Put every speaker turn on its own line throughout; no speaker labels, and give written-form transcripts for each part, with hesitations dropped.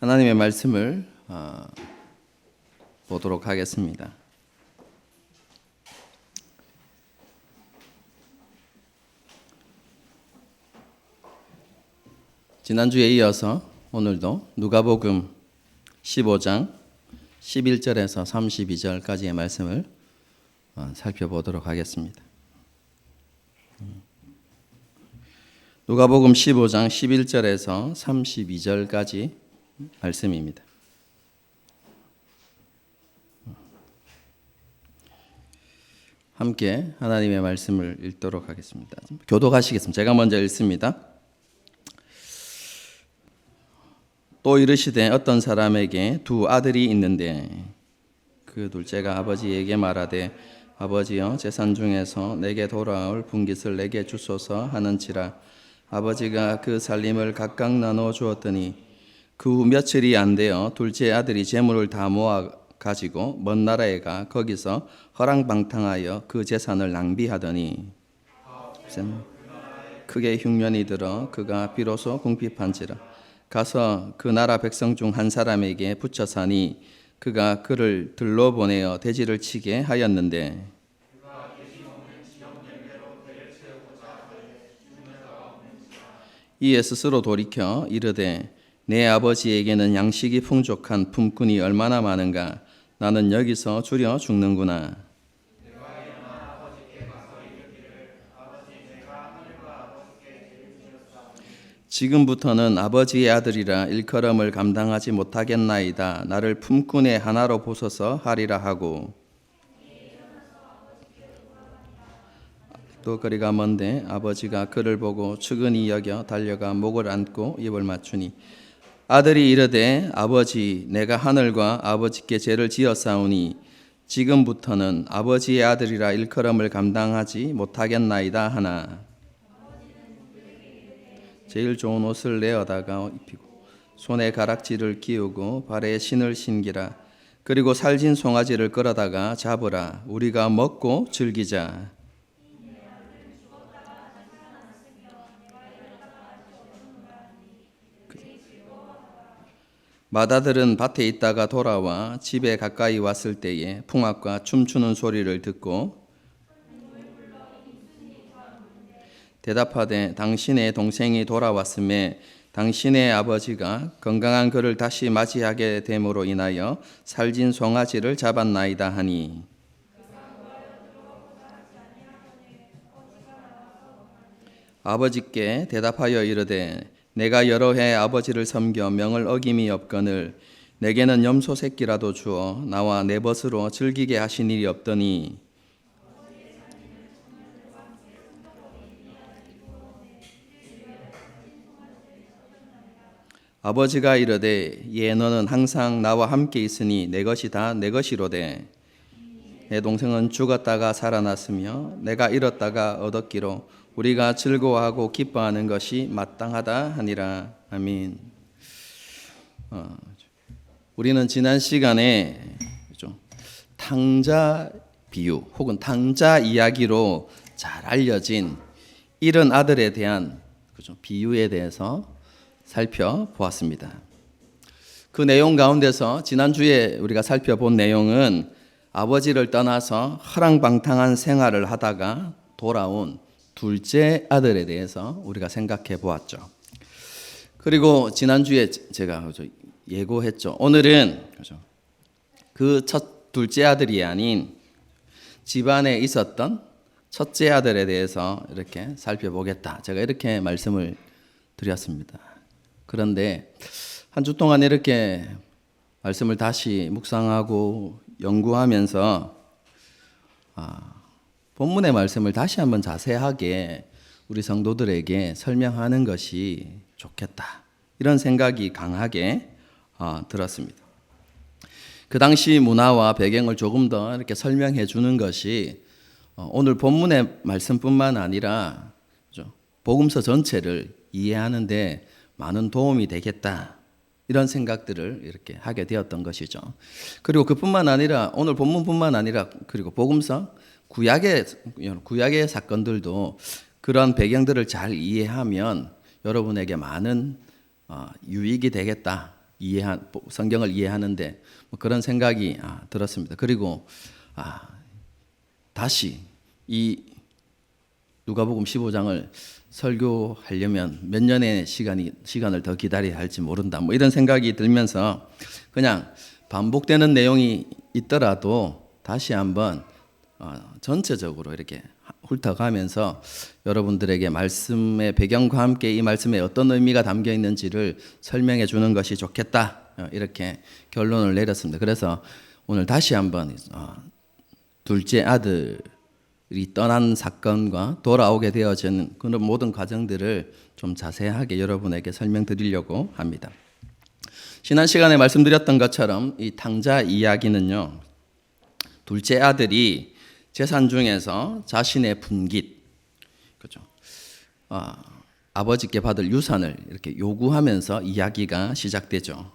하나님의 말씀을 보도록 하겠습니다. 지난주에 이어서 오늘도 누가복음 15장 11절에서 32절까지의 말씀을 살펴보도록 하겠습니다. 누가복음 15장 11절에서 32절까지 말씀입니다. 함께 하나님의 말씀을 읽도록 하겠습니다. 교독하시겠습니다. 제가 먼저 읽습니다. 또 이르시되 어떤 사람에게 두 아들이 있는데 그 둘째가 아버지에게 말하되 아버지여 재산 중에서 내게 돌아올 분깃을 내게 주소서 하는지라. 아버지가 그 살림을 각각 나눠 주었더니 그 후 며칠이 안 되어 둘째 아들이 재물을 다 모아 가지고 먼 나라에 가 거기서 허랑방탕하여 그 재산을 낭비하더니 크게 흉년이 들어 그가 비로소 궁핍한지라. 가서 그 나라 백성 중 한 사람에게 붙여 사니 그가 그를 들러 보내어 돼지를 치게 하였는데 이에 스스로 돌이켜 이르되 내 아버지에게는 양식이 풍족한 품꾼이 얼마나 많은가. 나는 여기서 줄여 죽는구나. 지금부터는 아버지의 아들이라 일컬음을 감당하지 못하겠나이다. 나를 품꾼의 하나로 보소서 하리라 하고 또 거리가 먼데 아버지가 그를 보고 측은히 여겨 달려가 목을 안고 입을 맞추니 아들이 이르되 아버지 내가 하늘과 아버지께 죄를 지었사오니 지금부터는 아버지의 아들이라 일컬음을 감당하지 못하겠나이다 하나 제일 좋은 옷을 내어다가 입히고 손에 가락지를 끼우고 발에 신을 신기라. 그리고 살진 송아지를 끌어다가 잡으라. 우리가 먹고 즐기자. 맏아들은 밭에 있다가 돌아와 집에 가까이 왔을 때에 풍악과 춤추는 소리를 듣고 대답하되 당신의 동생이 돌아왔음에 당신의 아버지가 건강한 그를 다시 맞이하게 됨으로 인하여 살진 송아지를 잡았나이다 하니 아버지께 대답하여 이르되 내가 여러 해 아버지를 섬겨 명을 어김이 없거늘 내게는 염소 새끼라도 주어 나와 내 벗으로 즐기게 하신 일이 없더니 아버지가 이르되 예 너는 항상 나와 함께 있으니 내 것이 다 내 것이로되 내 동생은 죽었다가 살아났으며 내가 잃었다가 얻었기로 우리가 즐거워하고 기뻐하는 것이 마땅하다 하니라. 아멘. 우리는 지난 시간에 탕자 비유 혹은 탕자 이야기로 잘 알려진 잃은 아들에 대한 비유에 대해서 살펴보았습니다. 그 내용 가운데서 지난주에 우리가 살펴본 내용은 아버지를 떠나서 허랑방탕한 생활을 하다가 돌아온 둘째 아들에 대해서 우리가 생각해 보았죠. 그리고 지난주에 제가 예고했죠. 오늘은 그 둘째 아들이 아닌 집안에 있었던 첫째 아들에 대해서 이렇게 살펴보겠다. 제가 이렇게 말씀을 드렸습니다. 그런데 한 주 동안 이렇게 말씀을 다시 묵상하고 연구하면서 본문의 말씀을 다시 한번 자세하게 우리 성도들에게 설명하는 것이 좋겠다. 이런 생각이 강하게 들었습니다. 그 당시 문화와 배경을 조금 더 이렇게 설명해 주는 것이 오늘 본문의 말씀뿐만 아니라 복음서 전체를 이해하는 데 많은 도움이 되겠다. 이런 생각들을 이렇게 하게 되었던 것이죠. 그리고 그뿐만 아니라 오늘 본문뿐만 아니라 그리고 복음서 구약의 사건들도 그런 배경들을 잘 이해하면 여러분에게 많은 유익이 되겠다. 성경을 이해하는데 뭐 그런 생각이 들었습니다. 그리고 다시 이 누가복음 15장을 설교하려면 몇 년의 시간을 더 기다려야 할지 모른다. 뭐 이런 생각이 들면서 그냥 반복되는 내용이 있더라도 다시 한번 전체적으로 이렇게 훑어가면서 여러분들에게 말씀의 배경과 함께 이 말씀에 어떤 의미가 담겨 있는지를 설명해 주는 것이 좋겠다. 이렇게 결론을 내렸습니다. 그래서 오늘 다시 한번 둘째 아들이 떠난 사건과 돌아오게 되어진 그런 모든 과정들을 좀 자세하게 여러분에게 설명드리려고 합니다. 지난 시간에 말씀드렸던 것처럼 이 탕자 이야기는요, 둘째 아들이 재산 중에서 자신의 분깃, 그렇죠? 아버지께 받을 유산을 이렇게 요구하면서 이야기가 시작되죠.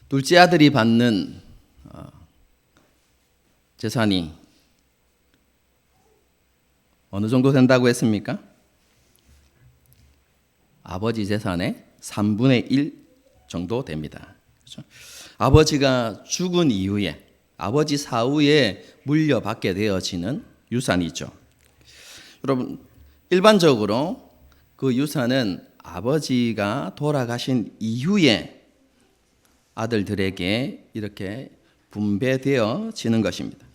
둘째 아들이 받는 재산이 어느 정도 된다고 했습니까? 아버지 재산의 3분의 1 정도 됩니다. 그렇죠? 아버지가 죽은 이후에 아버지 사후에 물려받게 되어지는 유산이죠. 여러분, 일반적으로 그 유산은 아버지가 돌아가신 이후에 아들들에게 이렇게 분배되어지는 것입니다.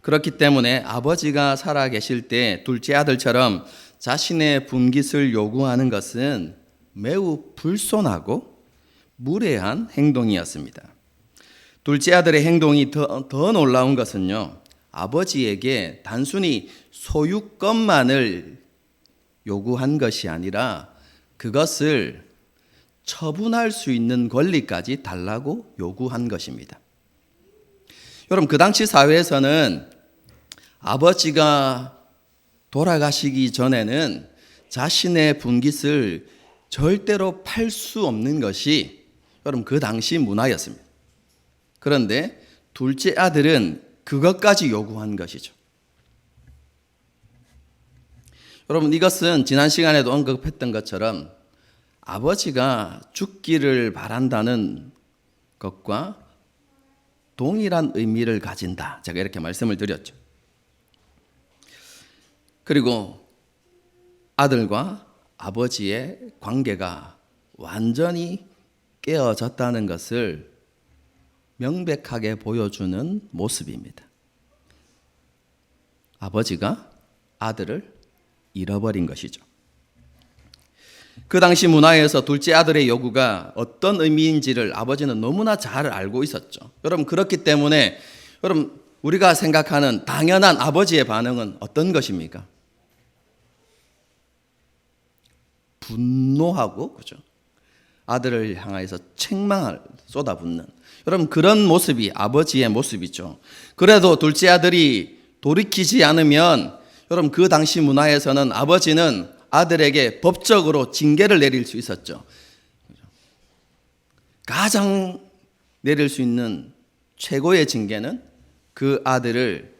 그렇기 때문에 아버지가 살아계실 때 둘째 아들처럼 자신의 분깃을 요구하는 것은 매우 불손하고 무례한 행동이었습니다. 둘째 아들의 행동이 더 놀라운 것은요, 아버지에게 단순히 소유권만을 요구한 것이 아니라 그것을 처분할 수 있는 권리까지 달라고 요구한 것입니다. 여러분, 그 당시 사회에서는 아버지가 돌아가시기 전에는 자신의 분깃을 절대로 팔 수 없는 것이 여러분 그 당시 문화였습니다. 그런데 둘째 아들은 그것까지 요구한 것이죠. 여러분, 이것은 지난 시간에도 언급했던 것처럼 아버지가 죽기를 바란다는 것과 동일한 의미를 가진다. 제가 이렇게 말씀을 드렸죠. 그리고 아들과 아버지의 관계가 완전히 깨어졌다는 것을 명백하게 보여주는 모습입니다. 아버지가 아들을 잃어버린 것이죠. 그 당시 문화에서 둘째 아들의 요구가 어떤 의미인지를 아버지는 너무나 잘 알고 있었죠. 여러분, 그렇기 때문에 여러분, 우리가 생각하는 당연한 아버지의 반응은 어떤 것입니까? 분노하고, 그죠? 아들을 향해서 책망을 쏟아붓는, 여러분, 그런 모습이 아버지의 모습이죠. 그래도 둘째 아들이 돌이키지 않으면 여러분, 그 당시 문화에서는 아버지는 아들에게 법적으로 징계를 내릴 수 있었죠. 가장 내릴 수 있는 최고의 징계는 그 아들을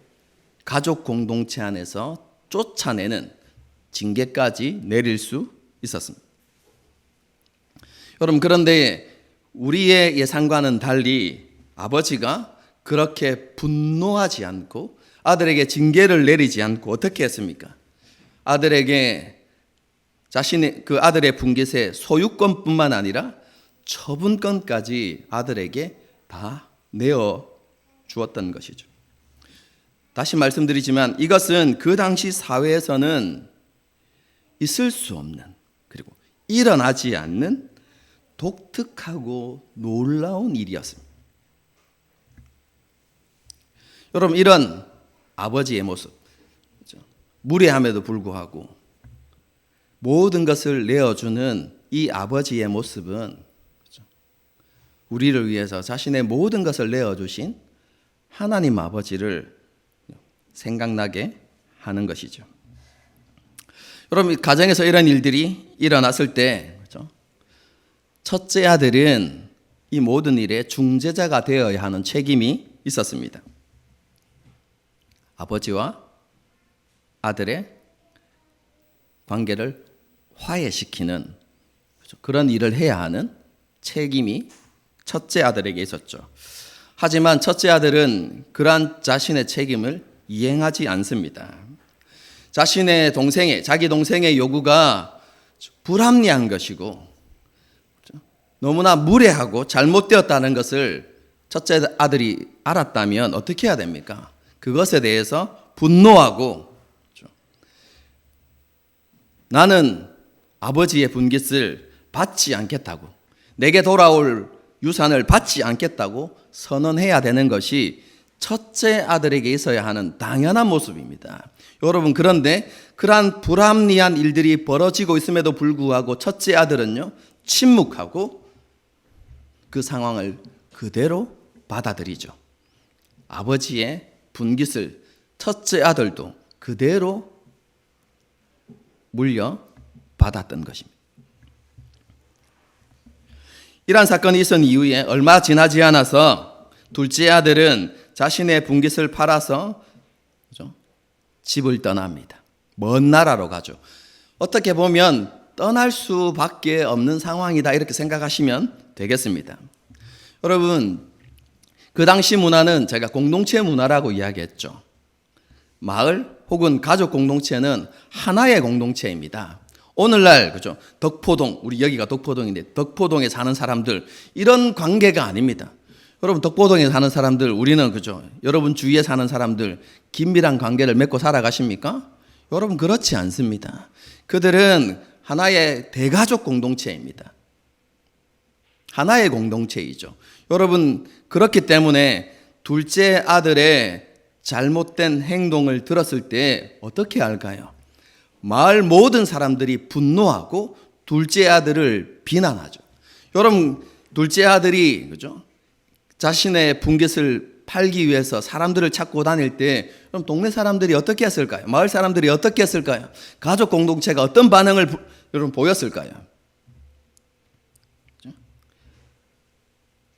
가족 공동체 안에서 쫓아내는 징계까지 내릴 수 있었습니다. 여러분, 그런데 우리의 예상과는 달리 아버지가 그렇게 분노하지 않고 아들에게 징계를 내리지 않고 어떻게 했습니까? 아들에게 자신의 그 아들의 분깃의 소유권뿐만 아니라 처분권까지 아들에게 다 내어 주었던 것이죠. 다시 말씀드리지만 이것은 그 당시 사회에서는 있을 수 없는, 그리고 일어나지 않는 독특하고 놀라운 일이었습니다. 여러분, 이런 아버지의 모습, 무례함에도 불구하고 모든 것을 내어주는 이 아버지의 모습은 우리를 위해서 자신의 모든 것을 내어주신 하나님 아버지를 생각나게 하는 것이죠. 여러분, 가정에서 이런 일들이 일어났을 때 첫째 아들은 이 모든 일의 중재자가 되어야 하는 책임이 있었습니다. 아버지와 아들의 관계를 화해시키는 그런 일을 해야 하는 책임이 첫째 아들에게 있었죠. 하지만 첫째 아들은 그러한 자신의 책임을 이행하지 않습니다. 자기 동생의 요구가 불합리한 것이고 너무나 무례하고 잘못되었다는 것을 첫째 아들이 알았다면 어떻게 해야 됩니까? 그것에 대해서 분노하고 나는 아버지의 분깃을 받지 않겠다고, 내게 돌아올 유산을 받지 않겠다고 선언해야 되는 것이 첫째 아들에게 있어야 하는 당연한 모습입니다. 여러분, 그런데 그러한 불합리한 일들이 벌어지고 있음에도 불구하고 첫째 아들은요, 침묵하고 그 상황을 그대로 받아들이죠. 아버지의 분깃을 첫째 아들도 그대로 물려받았던 것입니다. 이러한 사건이 있은 이후에 얼마 지나지 않아서 둘째 아들은 자신의 분깃을 팔아서 집을 떠납니다. 먼 나라로 가죠. 어떻게 보면 떠날 수밖에 없는 상황이다 이렇게 생각하시면 되겠습니다. 여러분, 그 당시 문화는 제가 공동체 문화라고 이야기했죠. 마을 혹은 가족 공동체는 하나의 공동체입니다. 오늘날 그죠? 덕포동, 우리 여기가 덕포동인데 덕포동에 사는 사람들 이런 관계가 아닙니다. 여러분, 덕포동에 사는 사람들, 우리는 그죠? 여러분 주위에 사는 사람들 긴밀한 관계를 맺고 살아가십니까? 여러분, 그렇지 않습니다. 그들은 하나의 대가족 공동체입니다. 하나의 공동체이죠. 여러분, 그렇기 때문에 둘째 아들의 잘못된 행동을 들었을 때 어떻게 할까요? 마을 모든 사람들이 분노하고 둘째 아들을 비난하죠. 여러분, 둘째 아들이 그죠? 자신의 분깃을 팔기 위해서 사람들을 찾고 다닐 때 그럼 동네 사람들이 어떻게 했을까요? 마을 사람들이 어떻게 했을까요? 가족 공동체가 어떤 반응을 여러분 보였을까요?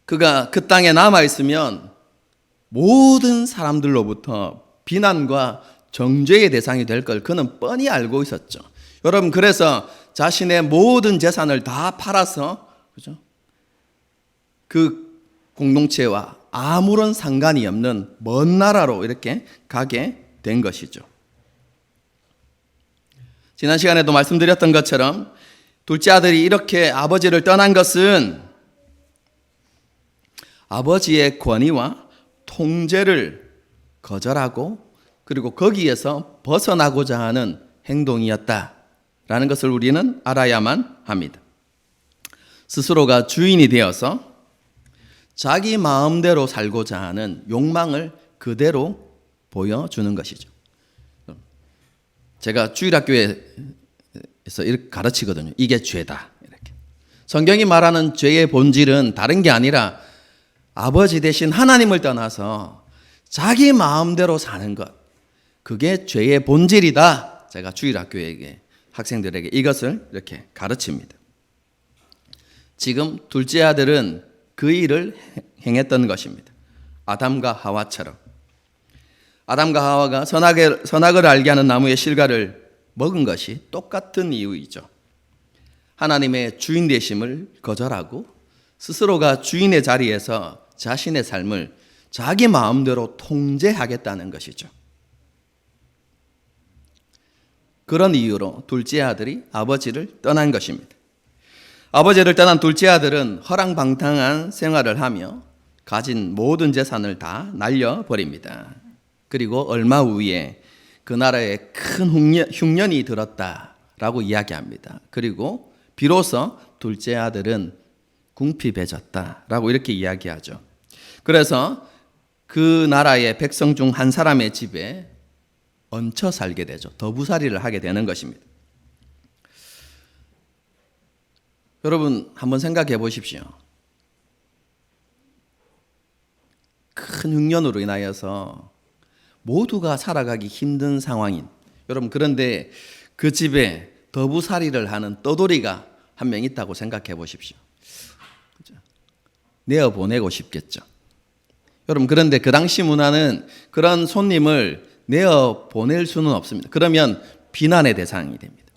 그가 그 땅에 남아 있으면 모든 사람들로부터 비난과 정죄의 대상이 될 걸 그는 뻔히 알고 있었죠. 여러분, 그래서 자신의 모든 재산을 다 팔아서 그죠? 그 공동체와 아무런 상관이 없는 먼 나라로 이렇게 가게 된 것이죠. 지난 시간에도 말씀드렸던 것처럼 둘째 아들이 이렇게 아버지를 떠난 것은 아버지의 권위와 통제를 거절하고 그리고 거기에서 벗어나고자 하는 행동이었다라는 것을 우리는 알아야만 합니다. 스스로가 주인이 되어서 자기 마음대로 살고자 하는 욕망을 그대로 보여주는 것이죠. 제가 주일학교에서 이렇게 가르치거든요. 이게 죄다. 이렇게. 성경이 말하는 죄의 본질은 다른 게 아니라 아버지 대신 하나님을 떠나서 자기 마음대로 사는 것. 그게 죄의 본질이다. 제가 주일학교에게 학생들에게 이것을 이렇게 가르칩니다. 지금 둘째 아들은 그 일을 행했던 것입니다. 아담과 하와처럼. 아담과 하와가 선악을 알게 하는 나무의 실과를 먹은 것이 똑같은 이유이죠. 하나님의 주인 되심을 거절하고 스스로가 주인의 자리에서 자신의 삶을 자기 마음대로 통제하겠다는 것이죠. 그런 이유로 둘째 아들이 아버지를 떠난 것입니다. 아버지를 떠난 둘째 아들은 허랑방탕한 생활을 하며 가진 모든 재산을 다 날려버립니다. 그리고 얼마 후에 그 나라에 큰 흉년이 들었다라고 이야기합니다. 그리고 비로소 둘째 아들은 궁핍해졌다라고 이렇게 이야기하죠. 그래서 그 나라의 백성 중 한 사람의 집에 얹혀 살게 되죠. 더부살이를 하게 되는 것입니다. 여러분, 한번 생각해 보십시오. 큰 흉년으로 인하여서 모두가 살아가기 힘든 상황인 여러분, 그런데 그 집에 더부살이를 하는 떠돌이가 한 명 있다고 생각해 보십시오. 내어보내고 싶겠죠. 여러분, 그런데 그 당시 문화는 그런 손님을 내어보낼 수는 없습니다. 그러면 비난의 대상이 됩니다.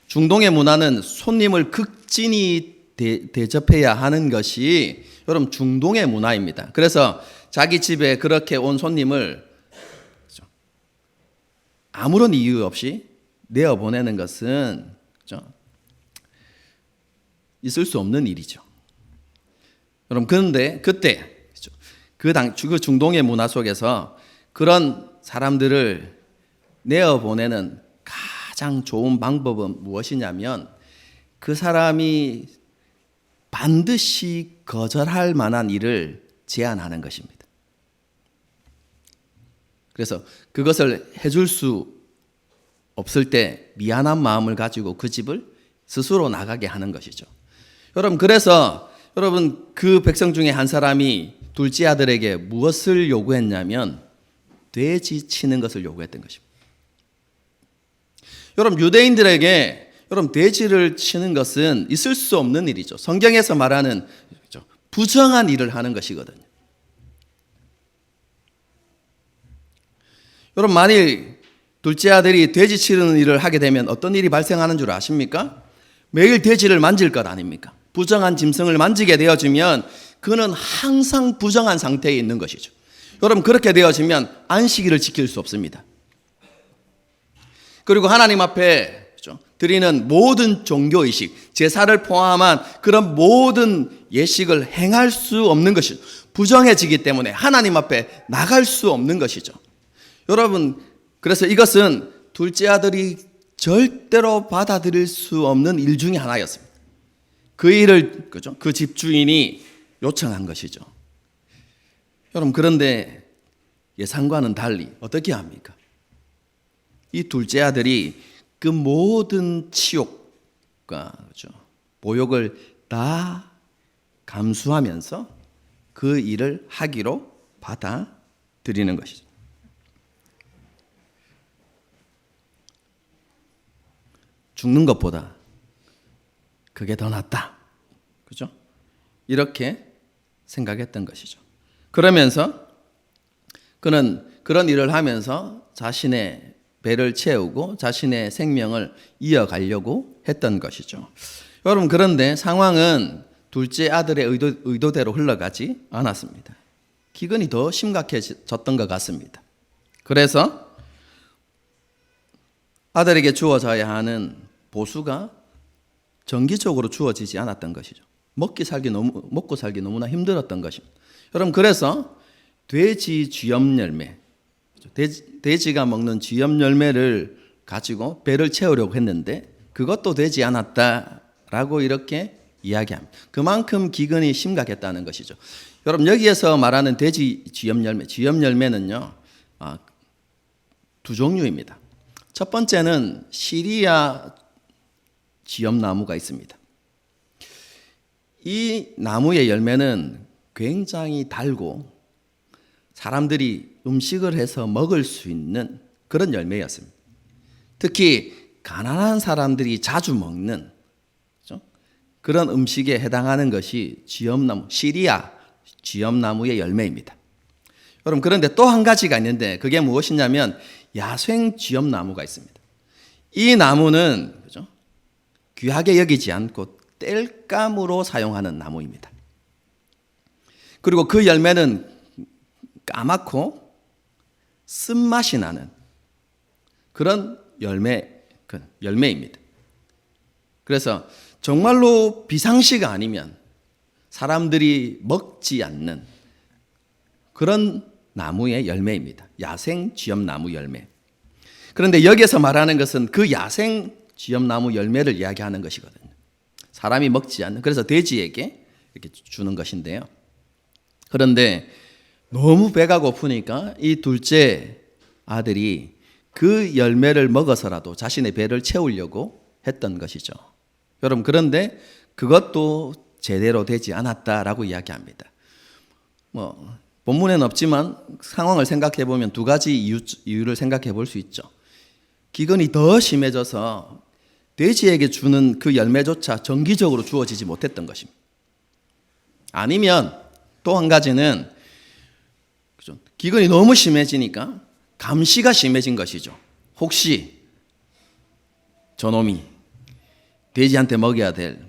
중동의 문화는 손님을 극진히 대접해야 하는 것이 여러분 중동의 문화입니다. 그래서 자기 집에 그렇게 온 손님을 아무런 이유 없이 내어 보내는 것은 있을 수 없는 일이죠. 여러분 그런데 그때 그 중동의 문화 속에서 그런 사람들을 내어 보내는 가장 좋은 방법은 무엇이냐면 그 사람이 반드시 거절할 만한 일을 제안하는 것입니다. 그래서 그것을 해줄 수 없을 때 미안한 마음을 가지고 그 집을 스스로 나가게 하는 것이죠. 여러분 그래서 여러분 그 백성 중에 한 사람이 둘째 아들에게 무엇을 요구했냐면 돼지 치는 것을 요구했던 것입니다. 여러분 유대인들에게 여러분 돼지를 치는 것은 있을 수 없는 일이죠. 성경에서 말하는 부정한 일을 하는 것이거든요. 여러분 만일 둘째 아들이 돼지 치는 일을 하게 되면 어떤 일이 발생하는 줄 아십니까? 매일 돼지를 만질 것 아닙니까? 부정한 짐승을 만지게 되어지면 그는 항상 부정한 상태에 있는 것이죠. 여러분 그렇게 되어지면 안식일을 지킬 수 없습니다. 그리고 하나님 앞에 드리는 모든 종교의식, 제사를 포함한 그런 모든 예식을 행할 수 없는 것이죠. 부정해지기 때문에 하나님 앞에 나갈 수 없는 것이죠. 여러분 그래서 이것은 둘째 아들이 절대로 받아들일 수 없는 일 중에 하나였습니다. 그 일을 그 집주인이 요청한 것이죠. 여러분 그런데 예상과는 달리 어떻게 합니까? 이 둘째 아들이 그 모든 치욕과 모욕을 다 감수하면서 그 일을 하기로 받아들이는 것이죠. 죽는 것보다 그게 더 낫다. 그죠? 이렇게 생각했던 것이죠. 그러면서 그는 그런 일을 하면서 자신의 배를 채우고 자신의 생명을 이어가려고 했던 것이죠. 여러분 그런데 상황은 둘째 아들의 의도대로 흘러가지 않았습니다. 기근이 더 심각해졌던 것 같습니다. 그래서 아들에게 주어져야 하는 보수가 정기적으로 주어지지 않았던 것이죠. 먹고 살기 너무나 힘들었던 것입니다. 여러분 그래서 돼지 쥐염 열매, 돼지가 먹는 쥐염 열매를 가지고 배를 채우려고 했는데 그것도 되지 않았다라고 이렇게 이야기합니다. 그만큼 기근이 심각했다는 것이죠. 여러분 여기에서 말하는 돼지 쥐염 열매는요 두 종류입니다. 첫 번째는 시리아 쥐염나무가 있습니다. 이 나무의 열매는 굉장히 달고 사람들이 음식을 해서 먹을 수 있는 그런 열매였습니다. 특히 가난한 사람들이 자주 먹는 그런 음식에 해당하는 것이 쥐염나무, 시리아 쥐염나무의 열매입니다. 여러분 그런데 또 한 가지가 있는데 그게 무엇이냐면 야생 쥐염나무가 있습니다. 이 나무는 귀하게 여기지 않고 땔감으로 사용하는 나무입니다. 그리고 그 열매는 까맣고 쓴맛이 나는 그런 열매입니다. 그래서 정말로 비상시가 아니면 사람들이 먹지 않는 그런 나무의 열매입니다. 야생 쥐염나무 열매. 그런데 여기서 말하는 것은 그 야생 쥐염나무 열매를 이야기하는 것이거든요. 사람이 먹지 않는, 그래서 돼지에게 이렇게 주는 것인데요. 그런데 너무 배가 고프니까 이 둘째 아들이 그 열매를 먹어서라도 자신의 배를 채우려고 했던 것이죠. 여러분 그런데 그것도 제대로 되지 않았다라고 이야기합니다. 본문에는 없지만 상황을 생각해 보면 두 가지 이유를 생각해 볼 수 있죠. 기근이 더 심해져서 돼지에게 주는 그 열매조차 정기적으로 주어지지 못했던 것입니다. 아니면 또 한 가지는 기근이 너무 심해지니까 감시가 심해진 것이죠. 혹시 저놈이 돼지한테 먹여야 될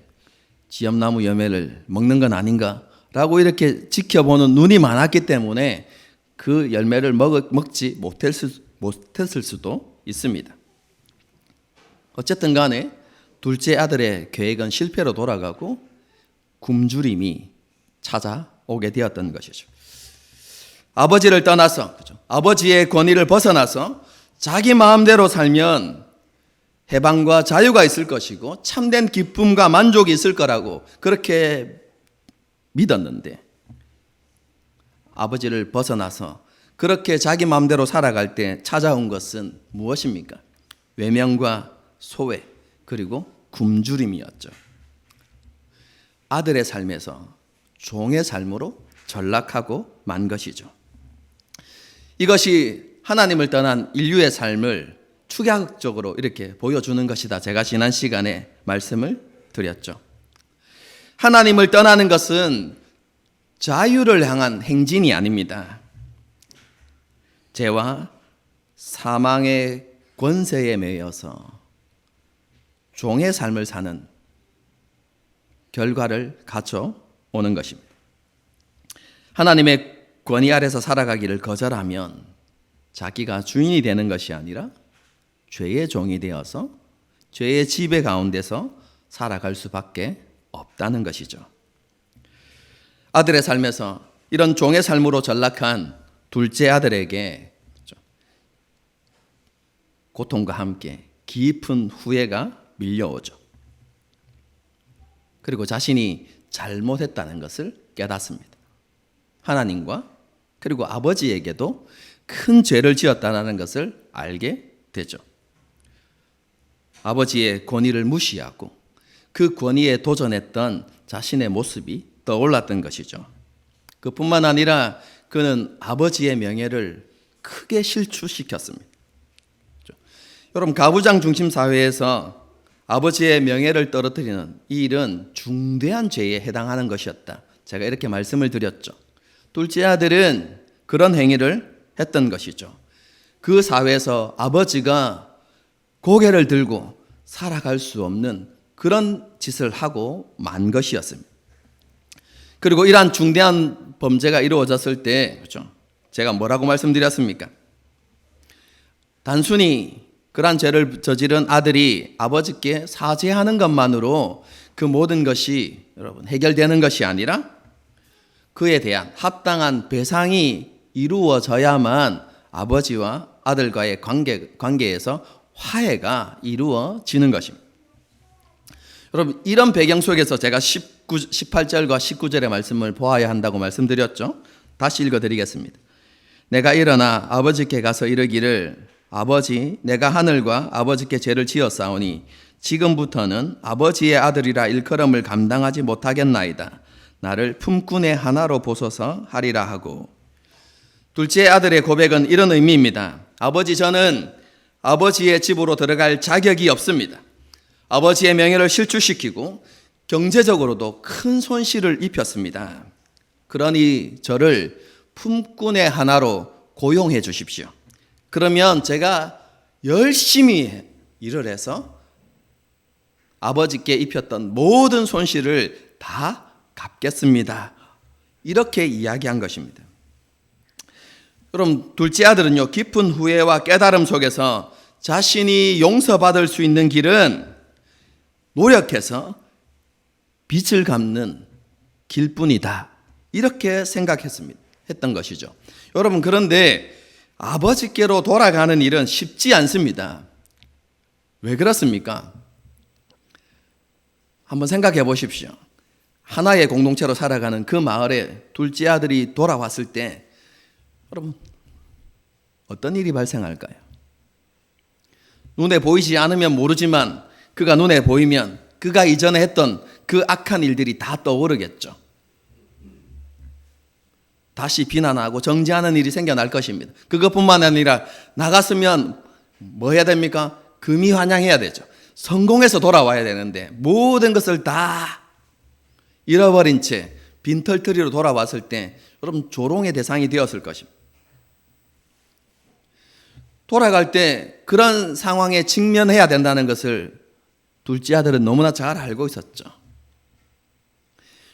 지엄나무 열매를 먹는 건 아닌가라고 이렇게 지켜보는 눈이 많았기 때문에 그 열매를 먹지 못했을 수도 있습니다. 어쨌든 간에 둘째 아들의 계획은 실패로 돌아가고 굶주림이 찾아오게 되었던 것이죠. 아버지를 떠나서, 아버지의 권위를 벗어나서 자기 마음대로 살면 해방과 자유가 있을 것이고 참된 기쁨과 만족이 있을 거라고 그렇게 믿었는데, 아버지를 벗어나서 그렇게 자기 마음대로 살아갈 때 찾아온 것은 무엇입니까? 외면과 소외, 그리고 굶주림이었죠. 아들의 삶에서 종의 삶으로 전락하고 만 것이죠. 이것이 하나님을 떠난 인류의 삶을 축약적으로 이렇게 보여주는 것이다. 제가 지난 시간에 말씀을 드렸죠. 하나님을 떠나는 것은 자유를 향한 행진이 아닙니다. 죄와 사망의 권세에 매여서 종의 삶을 사는 결과를 가져오는 것입니다. 하나님의 권위 아래서 살아가기를 거절하면 자기가 주인이 되는 것이 아니라 죄의 종이 되어서 죄의 지배 가운데서 살아갈 수밖에 없다는 것이죠. 아들의 삶에서 이런 종의 삶으로 전락한 둘째 아들에게 고통과 함께 깊은 후회가 밀려오죠. 그리고 자신이 잘못했다는 것을 깨닫습니다. 하나님과 그리고 아버지에게도 큰 죄를 지었다는 것을 알게 되죠. 아버지의 권위를 무시하고 그 권위에 도전했던 자신의 모습이 떠올랐던 것이죠. 그뿐만 아니라 그는 아버지의 명예를 크게 실추시켰습니다. 여러분, 가부장 중심 사회에서 아버지의 명예를 떨어뜨리는 이 일은 중대한 죄에 해당하는 것이었다. 제가 이렇게 말씀을 드렸죠. 둘째 아들은 그런 행위를 했던 것이죠. 그 사회에서 아버지가 고개를 들고 살아갈 수 없는 그런 짓을 하고 만 것이었습니다. 그리고 이러한 중대한 범죄가 이루어졌을 때, 그렇죠? 제가 뭐라고 말씀드렸습니까? 단순히 그러한 죄를 저지른 아들이 아버지께 사죄하는 것만으로 그 모든 것이 여러분 해결되는 것이 아니라 그에 대한 합당한 배상이 이루어져야만 아버지와 아들과의 관계에서 화해가 이루어지는 것입니다. 여러분, 이런 배경 속에서 제가 18절과 19절의 말씀을 보아야 한다고 말씀드렸죠. 다시 읽어드리겠습니다. 내가 일어나 아버지께 가서 이르기를 아버지, 내가 하늘과 아버지께 죄를 지었사오니 지금부터는 아버지의 아들이라 일컬음을 감당하지 못하겠나이다. 나를 품꾼의 하나로 보소서 하리라 하고. 둘째 아들의 고백은 이런 의미입니다. 아버지, 저는 아버지의 집으로 들어갈 자격이 없습니다. 아버지의 명예를 실추시키고 경제적으로도 큰 손실을 입혔습니다. 그러니 저를 품꾼의 하나로 고용해 주십시오. 그러면 제가 열심히 일을 해서 아버지께 입혔던 모든 손실을 다 갚겠습니다. 이렇게 이야기한 것입니다. 그럼 둘째 아들은요, 깊은 후회와 깨달음 속에서 자신이 용서받을 수 있는 길은 노력해서 빚을 갚는 길뿐이다. 이렇게 했던 것이죠. 여러분, 그런데 아버지께로 돌아가는 일은 쉽지 않습니다. 왜 그렇습니까? 한번 생각해 보십시오. 하나의 공동체로 살아가는 그 마을에 둘째 아들이 돌아왔을 때 여러분, 어떤 일이 발생할까요? 눈에 보이지 않으면 모르지만 그가 눈에 보이면 그가 이전에 했던 그 악한 일들이 다 떠오르겠죠. 다시 비난하고 정죄하는 일이 생겨날 것입니다. 그것뿐만 아니라 나갔으면 뭐 해야 됩니까? 금이환영해야 되죠. 성공해서 돌아와야 되는데 모든 것을 다 잃어버린 채 빈털터리로 돌아왔을 때 여러분, 조롱의 대상이 되었을 것입니다. 돌아갈 때 그런 상황에 직면해야 된다는 것을 둘째 아들은 너무나 잘 알고 있었죠.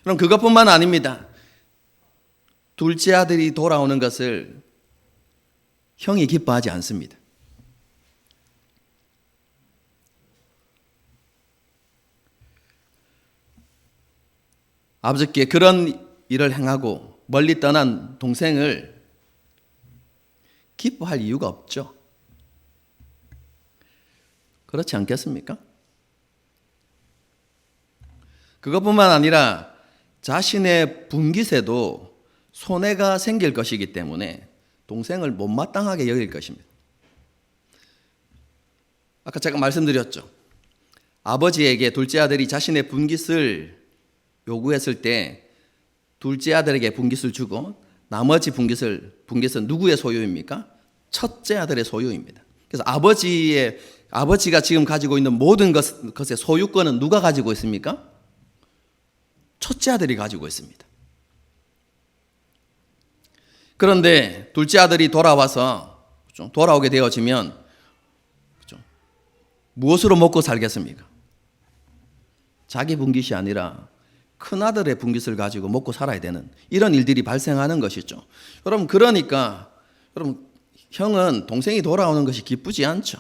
그럼 그것뿐만 아닙니다. 둘째 아들이 돌아오는 것을 형이 기뻐하지 않습니다. 아버지께 그런 일을 행하고 멀리 떠난 동생을 기뻐할 이유가 없죠. 그렇지 않겠습니까? 그것뿐만 아니라 자신의 분깃에도 손해가 생길 것이기 때문에 동생을 못마땅하게 여길 것입니다. 아까 제가 말씀드렸죠. 아버지에게 둘째 아들이 자신의 분깃을 요구했을 때 둘째 아들에게 분깃을 주고 나머지 분깃은 누구의 소유입니까? 첫째 아들의 소유입니다. 그래서 아버지가 지금 가지고 있는 모든 것의 소유권은 누가 가지고 있습니까? 첫째 아들이 가지고 있습니다. 그런데 둘째 아들이 돌아오게 되어지면 무엇으로 먹고 살겠습니까? 자기 분깃이 아니라 큰아들의 분깃을 가지고 먹고 살아야 되는 이런 일들이 발생하는 것이죠. 여러분, 그러니까 형은 동생이 돌아오는 것이 기쁘지 않죠.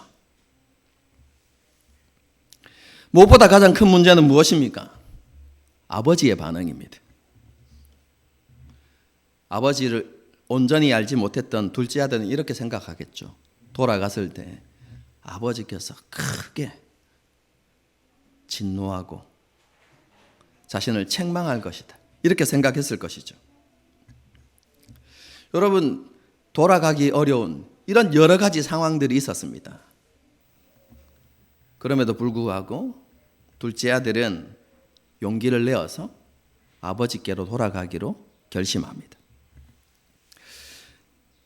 무엇보다 가장 큰 문제는 무엇입니까? 아버지의 반응입니다. 아버지를 온전히 알지 못했던 둘째 아들은 이렇게 생각하겠죠. 돌아갔을 때 아버지께서 크게 진노하고 자신을 책망할 것이다. 이렇게 생각했을 것이죠. 여러분, 돌아가기 어려운 이런 여러 가지 상황들이 있었습니다. 그럼에도 불구하고 둘째 아들은 용기를 내어서 아버지께로 돌아가기로 결심합니다.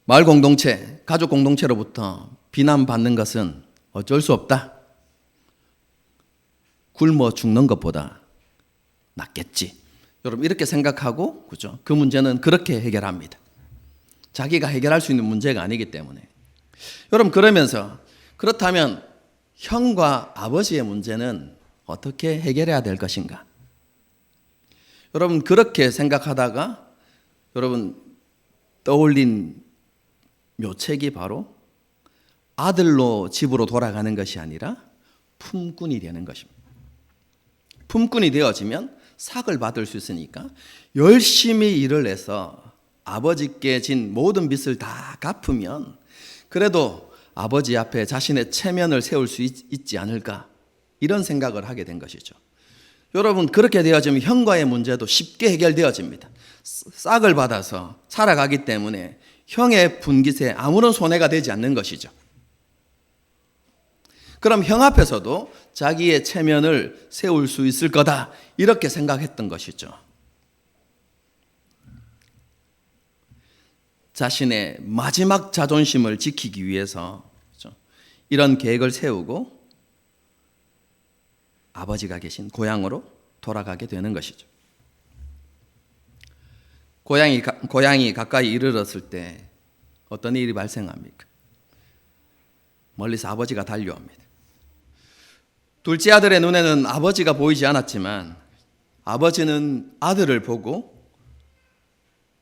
마을 공동체, 가족 공동체로부터 비난받는 것은 어쩔 수 없다. 굶어 죽는 것보다 낫겠지. 여러분, 이렇게 생각하고, 그죠? 그 문제는 그렇게 해결합니다. 자기가 해결할 수 있는 문제가 아니기 때문에. 여러분, 그렇다면 형과 아버지의 문제는 어떻게 해결해야 될 것인가? 여러분, 그렇게 생각하다가 여러분 떠올린 묘책이 바로 아들로 집으로 돌아가는 것이 아니라 품꾼이 되는 것입니다. 품꾼이 되어지면 삭을 받을 수 있으니까 열심히 일을 해서 아버지께 진 모든 빚을 다 갚으면 그래도 아버지 앞에 자신의 체면을 세울 수 있지 않을까, 이런 생각을 하게 된 것이죠. 여러분, 그렇게 되어지면 형과의 문제도 쉽게 해결되어집니다. 싹을 받아서 살아가기 때문에 형의 분깃에 아무런 손해가 되지 않는 것이죠. 그럼 형 앞에서도 자기의 체면을 세울 수 있을 거다, 이렇게 생각했던 것이죠. 자신의 마지막 자존심을 지키기 위해서 이런 계획을 세우고 아버지가 계신 고향으로 돌아가게 되는 것이죠. 고향이 가까이 이르렀을 때 어떤 일이 발생합니까? 멀리서 아버지가 달려옵니다. 둘째 아들의 눈에는 아버지가 보이지 않았지만 아버지는 아들을 보고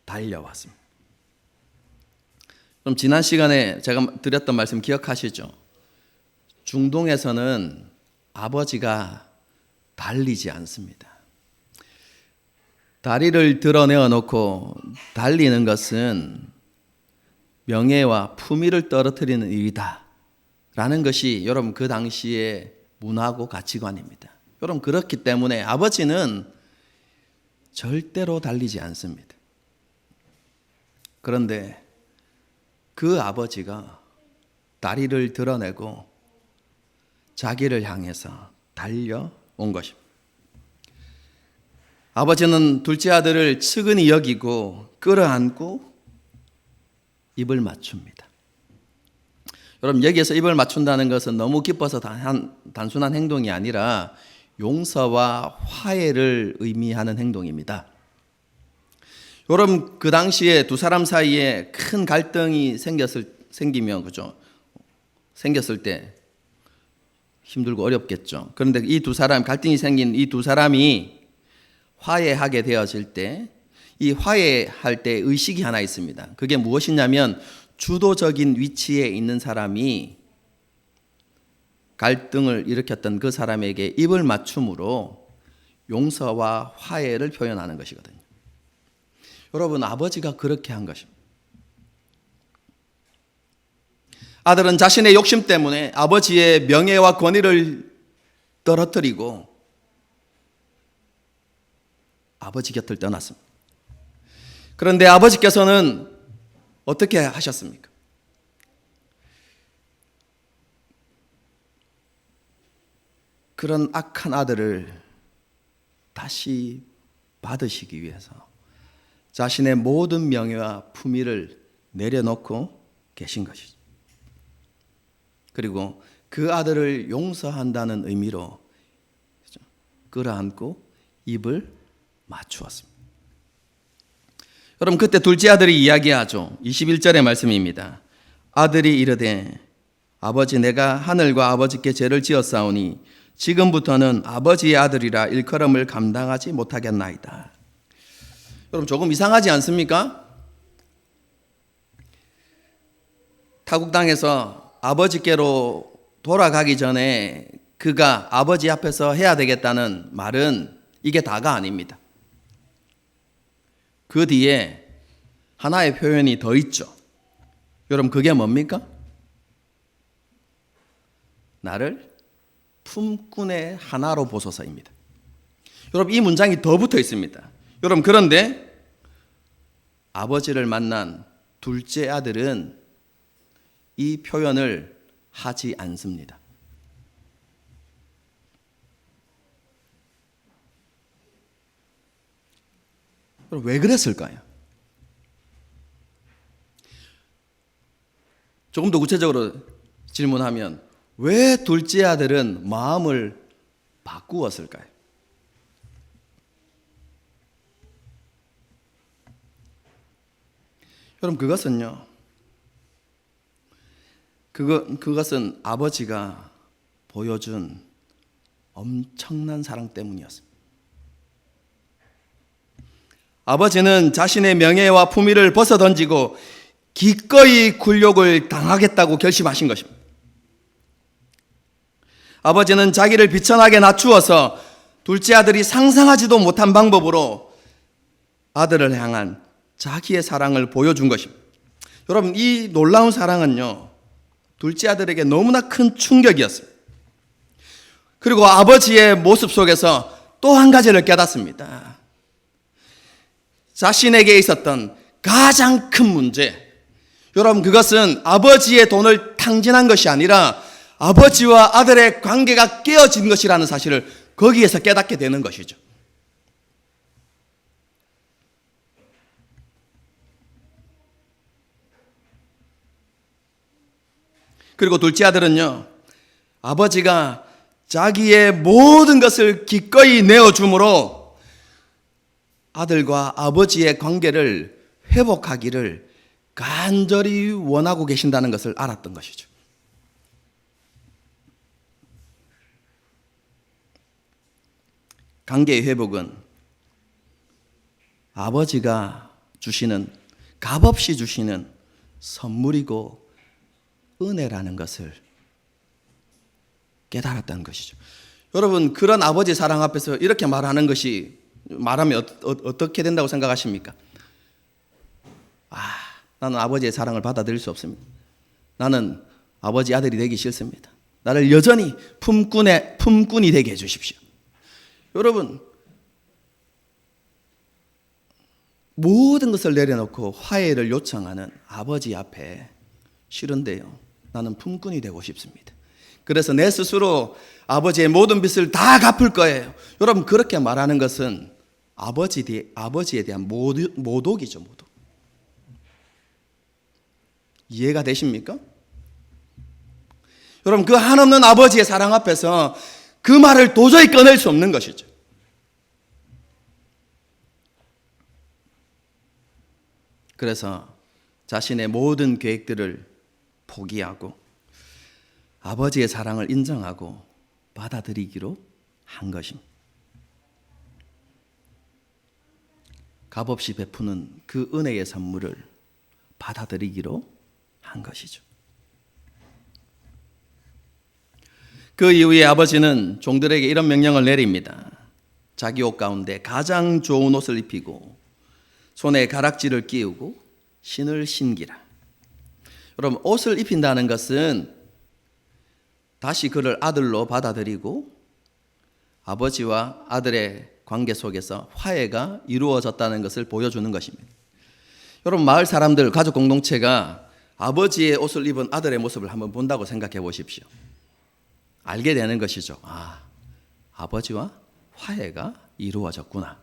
달려왔습니다. 그럼 지난 시간에 제가 드렸던 말씀 기억하시죠? 중동에서는 아버지가 달리지 않습니다. 다리를 드러내어 놓고 달리는 것은 명예와 품위를 떨어뜨리는 일이다 라는 것이 여러분 그 당시의 문화고 가치관입니다. 여러분, 그렇기 때문에 아버지는 절대로 달리지 않습니다. 그런데 그 아버지가 다리를 드러내고 자기를 향해서 달려온 것입니다. 아버지는 둘째 아들을 측은히 여기고 끌어안고 입을 맞춥니다. 여러분, 여기에서 입을 맞춘다는 것은 너무 기뻐서 단순한 행동이 아니라 용서와 화해를 의미하는 행동입니다. 여러분, 그 당시에 두 사람 사이에 큰 갈등이 생기면, 그죠? 생겼을 때 힘들고 어렵겠죠. 그런데 갈등이 생긴 이 두 사람이 화해하게 되어질 때 이 화해할 때 의식이 하나 있습니다. 그게 무엇이냐면 주도적인 위치에 있는 사람이 갈등을 일으켰던 그 사람에게 입을 맞춤으로 용서와 화해를 표현하는 것이거든요. 여러분, 아버지가 그렇게 한 것입니다. 아들은 자신의 욕심 때문에 아버지의 명예와 권위를 떨어뜨리고 아버지 곁을 떠났습니다. 그런데 아버지께서는 어떻게 하셨습니까? 그런 악한 아들을 다시 받으시기 위해서 자신의 모든 명예와 품위를 내려놓고 계신 것이죠. 그리고 그 아들을 용서한다는 의미로 끌어안고 입을 맞추었습니다. 여러분, 그때 둘째 아들이 이야기하죠. 21절의 말씀입니다. 아들이 이르되 아버지, 내가 하늘과 아버지께 죄를 지었사오니 지금부터는 아버지의 아들이라 일컬음을 감당하지 못하겠나이다. 여러분, 조금 이상하지 않습니까? 타국 땅에서 아버지께로 돌아가기 전에 그가 아버지 앞에서 해야 되겠다는 말은 이게 다가 아닙니다. 그 뒤에 하나의 표현이 더 있죠. 여러분, 그게 뭡니까? 나를 품꾼의 하나로 보소서입니다. 여러분, 이 문장이 더 붙어 있습니다. 여러분, 그런데 아버지를 만난 둘째 아들은 이 표현을 하지 않습니다. 그럼 왜 그랬을까요? 조금 더 구체적으로 질문하면 왜 둘째 아들은 마음을 바꾸었을까요? 여러분, 그것은요, 그것은 아버지가 보여준 엄청난 사랑 때문이었습니다. 아버지는 자신의 명예와 품위를 벗어던지고 기꺼이 굴욕을 당하겠다고 결심하신 것입니다. 아버지는 자기를 비천하게 낮추어서 둘째 아들이 상상하지도 못한 방법으로 아들을 향한 자기의 사랑을 보여준 것입니다. 여러분, 이 놀라운 사랑은요, 둘째 아들에게 너무나 큰 충격이었습니다. 그리고 아버지의 모습 속에서 또 한 가지를 깨닫습니다. 자신에게 있었던 가장 큰 문제, 여러분, 그것은 아버지의 돈을 탕진한 것이 아니라 아버지와 아들의 관계가 깨어진 것이라는 사실을 거기에서 깨닫게 되는 것이죠. 그리고 둘째 아들은요, 아버지가 자기의 모든 것을 기꺼이 내어줌으로 아들과 아버지의 관계를 회복하기를 간절히 원하고 계신다는 것을 알았던 것이죠. 관계의 회복은 아버지가 주시는, 값없이 주시는 선물이고 은혜라는 것을 깨달았다는 것이죠. 여러분, 그런 아버지 사랑 앞에서 이렇게 말하면 어떻게 된다고 생각하십니까? 나는 아버지의 사랑을 받아들일 수 없습니다. 나는 아버지 아들이 되기 싫습니다. 나를 여전히 품꾼이 되게 해주십시오. 여러분, 모든 것을 내려놓고 화해를 요청하는 아버지 앞에 싫은데요, 나는 품꾼이 되고 싶습니다. 그래서 내 스스로 아버지의 모든 빚을 다 갚을 거예요. 여러분, 그렇게 말하는 것은 아버지에 대한 모독이죠, 모독. 이해가 되십니까? 여러분, 그 한없는 아버지의 사랑 앞에서 그 말을 도저히 꺼낼 수 없는 것이죠. 그래서 자신의 모든 계획들을 포기하고 아버지의 사랑을 인정하고 받아들이기로 한 것입니다. 값없이 베푸는 그 은혜의 선물을 받아들이기로 한 것이죠. 그 이후에 아버지는 종들에게 이런 명령을 내립니다. 자기 옷 가운데 가장 좋은 옷을 입히고 손에 가락지를 끼우고 신을 신기라. 여러분, 옷을 입힌다는 것은 다시 그를 아들로 받아들이고 아버지와 아들의 관계 속에서 화해가 이루어졌다는 것을 보여주는 것입니다. 여러분, 마을 사람들, 가족 공동체가 아버지의 옷을 입은 아들의 모습을 한번 본다고 생각해 보십시오. 알게 되는 것이죠. 아버지와 화해가 이루어졌구나.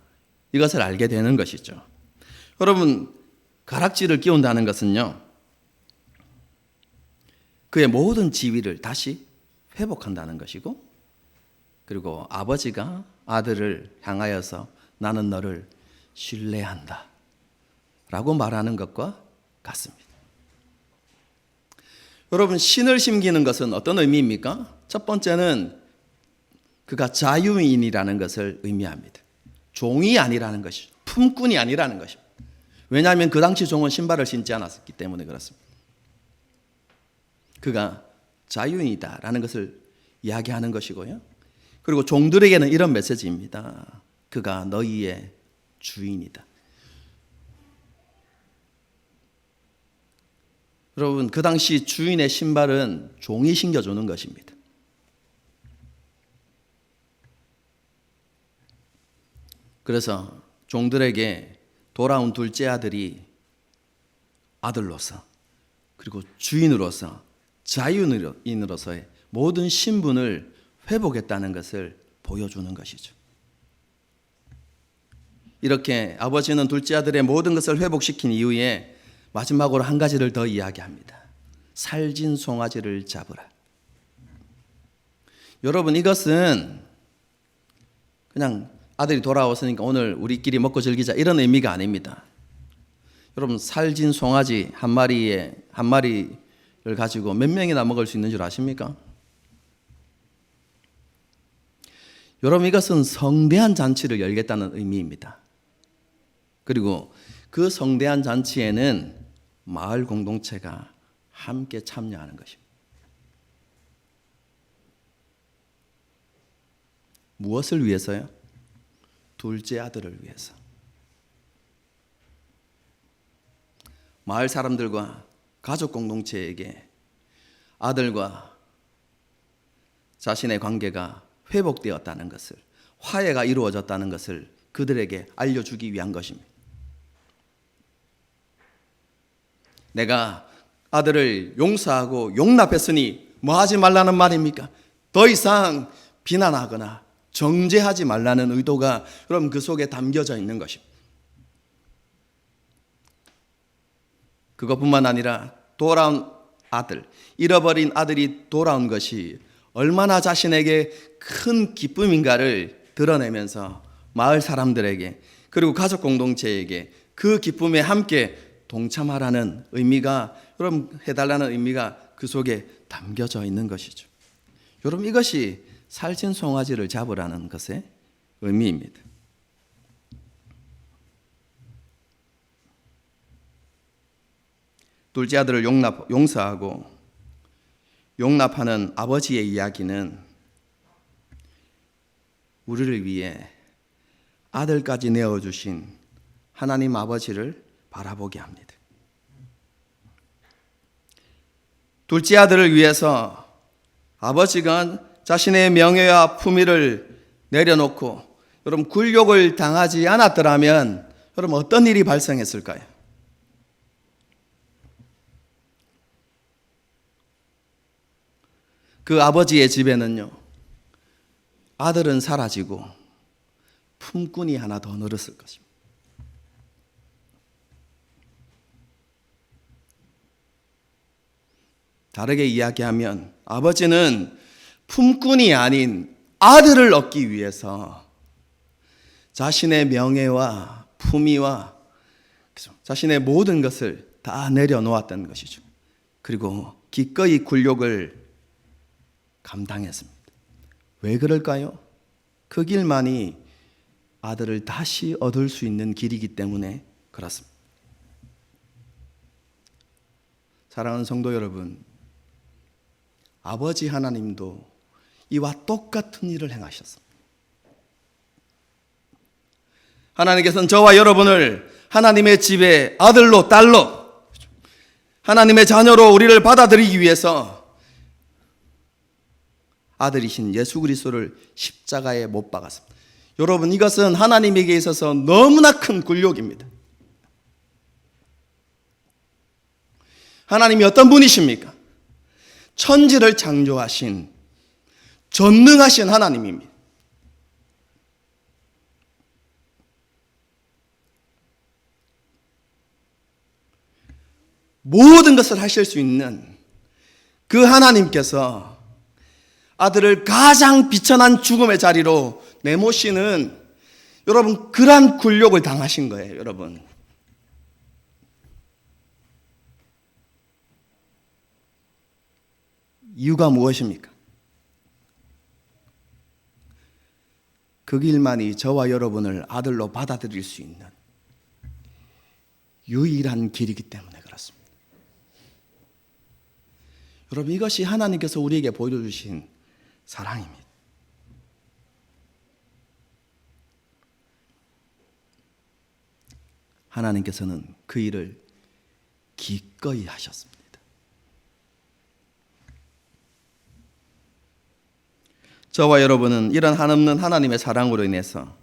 이것을 알게 되는 것이죠. 여러분, 가락지를 끼운다는 것은요, 그의 모든 지위를 다시 회복한다는 것이고, 그리고 아버지가 아들을 향하여서 나는 너를 신뢰한다 라고 말하는 것과 같습니다. 여러분, 신을 심기는 것은 어떤 의미입니까? 첫 번째는 그가 자유인이라는 것을 의미합니다. 종이 아니라는 것이죠. 품꾼이 아니라는 것입니다. 왜냐하면 그 당시 종은 신발을 신지 않았기 때문에 그렇습니다. 그가 자유인이다라는 것을 이야기하는 것이고요. 그리고 종들에게는 이런 메시지입니다. 그가 너희의 주인이다. 여러분, 그 당시 주인의 신발은 종이 신겨주는 것입니다. 그래서 종들에게 돌아온 둘째 아들이 아들로서 그리고 주인으로서 자유인으로서의 모든 신분을 회복했다는 것을 보여주는 것이죠. 이렇게 아버지는 둘째 아들의 모든 것을 회복시킨 이후에 마지막으로 한 가지를 더 이야기합니다. 살진 송아지를 잡으라. 여러분, 이것은 그냥 아들이 돌아왔으니까 오늘 우리끼리 먹고 즐기자 이런 의미가 아닙니다. 여러분, 살진 송아지 한 마리를 가지고 몇 명이나 먹을 수 있는 줄 아십니까? 여러분, 이것은 성대한 잔치를 열겠다는 의미입니다. 그리고 그 성대한 잔치에는 마을 공동체가 함께 참여하는 것입니다. 무엇을 위해서요? 둘째 아들을 위해서. 마을 사람들과 가족 공동체에게 아들과 자신의 관계가 회복되었다는 것을, 화해가 이루어졌다는 것을 그들에게 알려주기 위한 것입니다. 내가 아들을 용서하고 용납했으니 뭐 하지 말라는 말입니까? 더 이상 비난하거나 정죄하지 말라는 의도가 여러분 그 속에 담겨져 있는 것입니다. 그것뿐만 아니라 돌아온 아들, 잃어버린 아들이 돌아온 것이 얼마나 자신에게 큰 기쁨인가를 드러내면서 마을 사람들에게 그리고 가족 공동체에게 그 기쁨에 함께 동참하라는 의미가, 여러분 해달라는 의미가 그 속에 담겨져 있는 것이죠. 여러분, 이것이 살찐 송아지를 잡으라는 것의 의미입니다. 둘째 아들을 용서하고 용납하는 아버지의 이야기는 우리를 위해 아들까지 내어주신 하나님 아버지를 바라보게 합니다. 둘째 아들을 위해서 아버지가 자신의 명예와 품위를 내려놓고 여러분 굴욕을 당하지 않았더라면 여러분 어떤 일이 발생했을까요? 그 아버지의 집에는요, 아들은 사라지고 품꾼이 하나 더 늘었을 것입니다. 다르게 이야기하면 아버지는 품꾼이 아닌 아들을 얻기 위해서 자신의 명예와 품위와 자신의 모든 것을 다 내려놓았다는 것이죠. 그리고 기꺼이 굴욕을 감당했습니다. 왜 그럴까요? 그 길만이 아들을 다시 얻을 수 있는 길이기 때문에 그렇습니다. 사랑하는 성도 여러분, 아버지 하나님도 이와 똑같은 일을 행하셨습니다. 하나님께서는 저와 여러분을 하나님의 집에 아들로, 딸로, 하나님의 자녀로 우리를 받아들이기 위해서 아들이신 예수 그리스도를 십자가에 못 박았습니다. 여러분, 이것은 하나님에게 있어서 너무나 큰 굴욕입니다. 하나님이 어떤 분이십니까? 천지를 창조하신 전능하신 하나님입니다. 모든 것을 하실 수 있는 그 하나님께서 아들을 가장 비천한 죽음의 자리로 내모시는, 여러분, 그러한 굴욕을 당하신 거예요. 여러분, 이유가 무엇입니까? 그 길만이 저와 여러분을 아들로 받아들일 수 있는 유일한 길이기 때문에 그렇습니다. 여러분, 이것이 하나님께서 우리에게 보여주신 사랑입니다. 하나님께서는 그 일을 기꺼이 하셨습니다. 저와 여러분은 이런 한없는 하나님의 사랑으로 인해서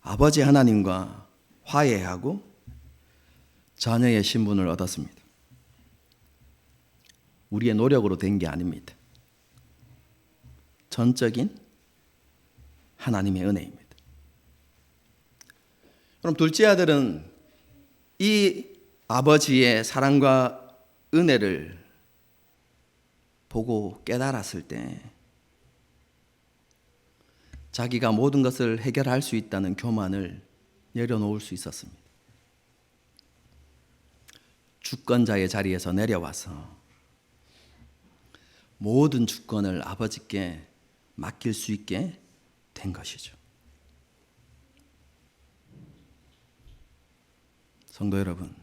아버지 하나님과 화해하고 자녀의 신분을 얻었습니다. 우리의 노력으로 된 게 아닙니다. 전적인 하나님의 은혜입니다. 그럼 둘째 아들은 이 아버지의 사랑과 은혜를 보고 깨달았을 때 자기가 모든 것을 해결할 수 있다는 교만을 내려놓을 수 있었습니다. 주권자의 자리에서 내려와서 모든 주권을 아버지께 맡길 수 있게 된 것이죠. 성도 여러분,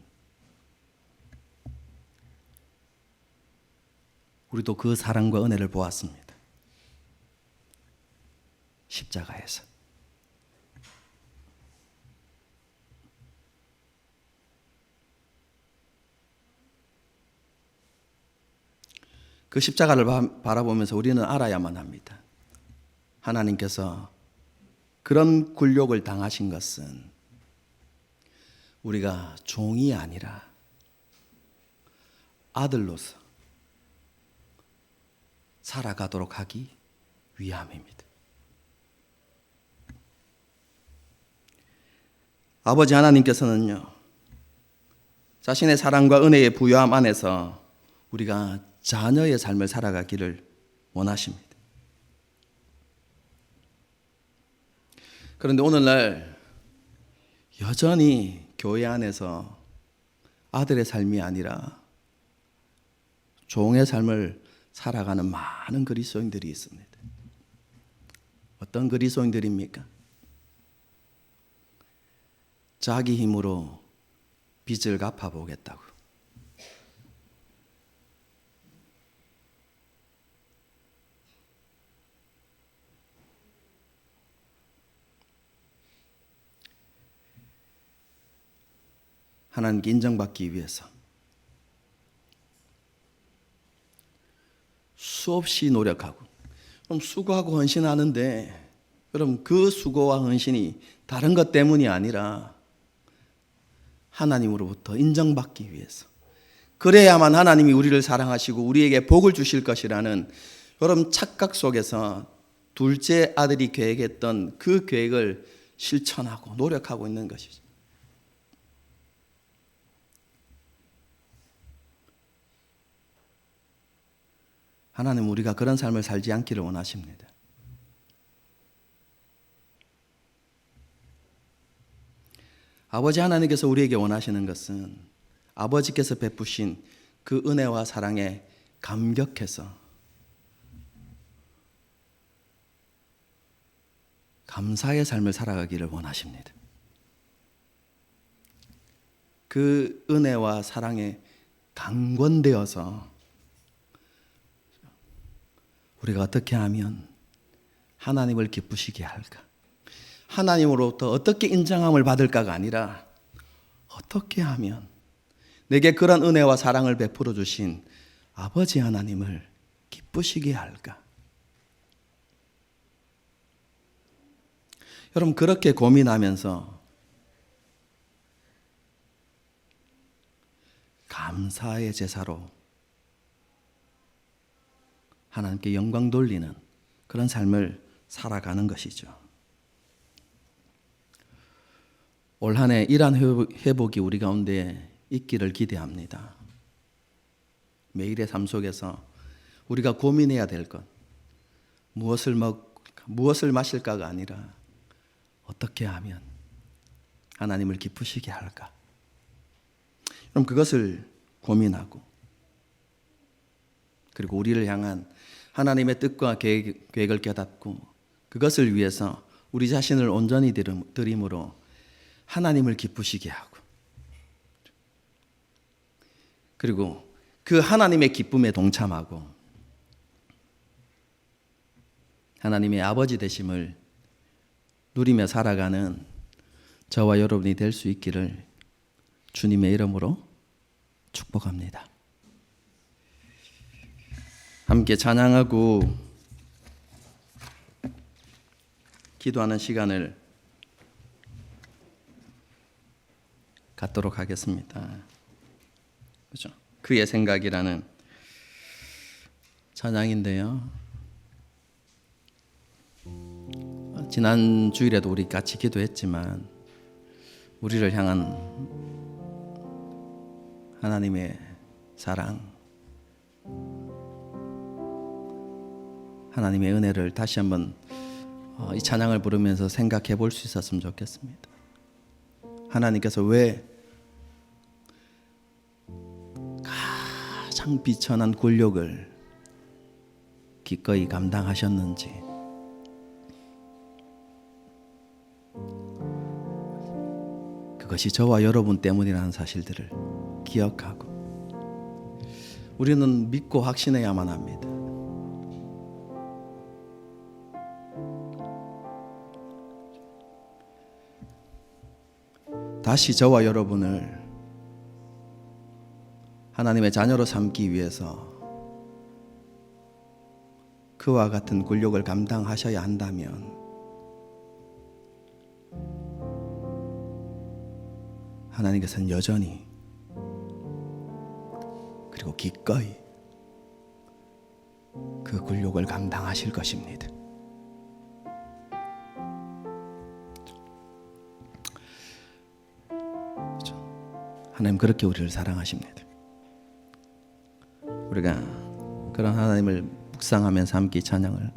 우리도 그 사랑과 은혜를 보았습니다. 십자가에서. 그 십자가를 바라보면서 우리는 알아야만 합니다. 하나님께서 그런 굴욕을 당하신 것은 우리가 종이 아니라 아들로서 살아가도록 하기 위함입니다. 아버지 하나님께서는요, 자신의 사랑과 은혜의 부요함 안에서 우리가 자녀의 삶을 살아가기를 원하십니다. 그런데 오늘날 여전히 교회 안에서 아들의 삶이 아니라 종의 삶을 살아가는 많은 그리스도인들이 있습니다. 어떤 그리스도인들입니까? 자기 힘으로 빚을 갚아보겠다고. 하나님께 인정받기 위해서 수없이 노력하고, 그럼 수고하고 헌신하는데, 여러분, 그 수고와 헌신이 다른 것 때문이 아니라 하나님으로부터 인정받기 위해서, 그래야만 하나님이 우리를 사랑하시고 우리에게 복을 주실 것이라는 여러분 착각 속에서 둘째 아들이 계획했던 그 계획을 실천하고 노력하고 있는 것이죠. 하나님은 우리가 그런 삶을 살지 않기를 원하십니다. 아버지 하나님께서 우리에게 원하시는 것은 아버지께서 베푸신 그 은혜와 사랑에 감격해서 감사의 삶을 살아가기를 원하십니다. 그 은혜와 사랑에 강권되어서 우리가 어떻게 하면 하나님을 기쁘시게 할까? 하나님으로부터 어떻게 인정함을 받을까가 아니라 어떻게 하면 내게 그런 은혜와 사랑을 베풀어 주신 아버지 하나님을 기쁘시게 할까? 여러분, 그렇게 고민하면서 감사의 제사로 하나님께 영광 돌리는 그런 삶을 살아가는 것이죠. 올 한 해 이러한 회복이 우리 가운데 있기를 기대합니다. 매일의 삶 속에서 우리가 고민해야 될 것, 무엇을 마실까가 아니라 어떻게 하면 하나님을 기쁘시게 할까? 그럼 그것을 고민하고, 그리고 우리를 향한 하나님의 뜻과 계획을 깨닫고 그것을 위해서 우리 자신을 온전히 드림으로 하나님을 기쁘시게 하고, 그리고 그 하나님의 기쁨에 동참하고 하나님의 아버지 되심을 누리며 살아가는 저와 여러분이 될 수 있기를 주님의 이름으로 축복합니다. 함께 찬양하고 기도하는 시간을 갖도록 하겠습니다. 그렇죠? 그의 생각이라는 찬양인데요. 지난 주일에도 우리 같이 기도했지만 우리를 향한 하나님의 사랑, 하나님의 은혜를 다시 한번 이 찬양을 부르면서 생각해 볼 수 있었으면 좋겠습니다. 하나님께서 왜 가장 비천한 굴욕을 기꺼이 감당하셨는지, 그것이 저와 여러분 때문이라는 사실들을 기억하고 우리는 믿고 확신해야만 합니다. 다시 저와 여러분을 하나님의 자녀로 삼기 위해서 그와 같은 굴욕을 감당하셔야 한다면 하나님께서는 여전히 그리고 기꺼이 그 굴욕을 감당하실 것입니다. 하나님 그렇게 우리를 사랑하십니다. 우리가 그런 하나님을 묵상하면서 함께 찬양을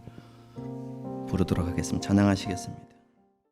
부르도록 하겠습니다. 찬양하시겠습니다.